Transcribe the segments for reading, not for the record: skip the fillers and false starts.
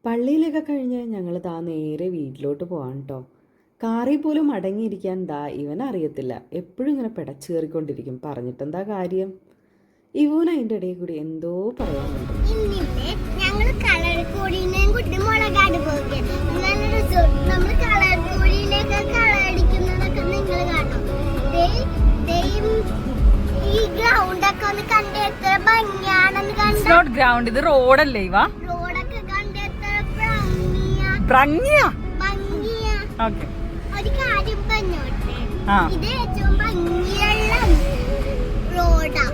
പള്ളിയിലൊക്കെ കഴിഞ്ഞ് ഞങ്ങൾ നേരെ വീട്ടിലോട്ട് പോകാൻ കേട്ടോ. കാറിൽ പോലും അടങ്ങിയിരിക്കാൻ ഇവനറിയത്തില്ല. എപ്പോഴും ഇങ്ങനെ പിടച്ചേറിക്കൊണ്ടിരിക്കും. പറഞ്ഞിട്ടെന്താ കാര്യം? ഇവൻ അതിൻ്റെ ഇടയിൽ കൂടി എന്തോ പറയാനുണ്ട്. ഗ്രൗണ്ട് ഇത് റോഡല്ലേ ഇവ ഭംഗിയാ. ഓക്കെ ഒരു കാര്യം പറഞ്ഞോട്ടെ, ഇത് ഏറ്റവും ഭംഗിയുള്ള റോഡാ.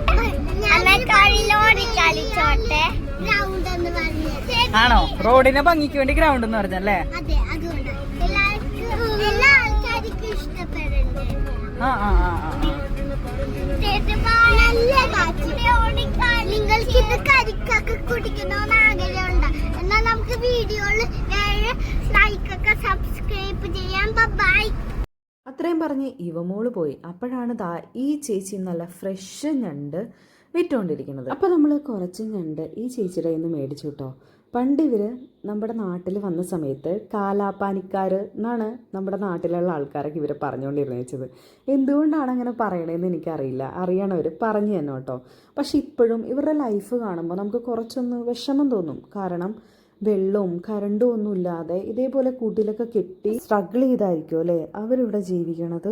ഗ്രൗണ്ട് എന്ന് പറഞ്ഞത് ആണോ? റോഡിനെ ഭംഗിക്ക് വേണ്ടി ഗ്രൗണ്ട് എന്ന് പറഞ്ഞല്ലേ? അതെ, അതുകൊണ്ട് എല്ലാ ആൾക്കാർക്കും ഇഷ്ടപ്പെടുന്നുണ്ട്. നിങ്ങൾക്ക് ഇത് കരിക്കൊക്കെ കുടിക്കണമെന്ന് ആഗ്രഹമുണ്ട് എന്നാൽ നമുക്ക് വീഡിയോയിൽ ലൈക്കൊക്കെ സബ്സ്ക്രൈബ് ചെയ്യാം. ബൈ. അത്രയും പറഞ്ഞ് ഇവമോള് പോയി. അപ്പോഴാണ് ഈ ചേച്ചി നല്ല ഫ്രഷ് ഞണ്ട് വിറ്റുകൊണ്ടിരിക്കുന്നത്. അപ്പോൾ നമ്മൾ കുറച്ച് ഞണ്ട് ഈ ചേച്ചിയുടെ നിന്ന് മേടിച്ചു കേട്ടോ. പണ്ട് ഇവർ നമ്മുടെ നാട്ടിൽ വന്ന സമയത്ത് കാലാപ്പാനിക്കാർ എന്നാണ് നമ്മുടെ നാട്ടിലുള്ള ആൾക്കാരൊക്കെ ഇവരെ പറഞ്ഞുകൊണ്ടിരുന്നത് വെച്ചത്. എന്തുകൊണ്ടാണ് അങ്ങനെ പറയണതെന്ന് എനിക്കറിയില്ല. അറിയണവർ പറഞ്ഞു തന്നെ കേട്ടോ. പക്ഷെ ഇപ്പോഴും ഇവരുടെ ലൈഫ് കാണുമ്പോൾ നമുക്ക് കുറച്ചൊന്ന് വിഷമം തോന്നും. കാരണം വെള്ളവും കറണ്ടും ഒന്നും ഇല്ലാതെ ഇതേപോലെ കൂട്ടിലൊക്കെ കെട്ടി സ്ട്രഗിൾ ചെയ്തായിരിക്കും അല്ലേ അവരിവിടെ ജീവിക്കണത്.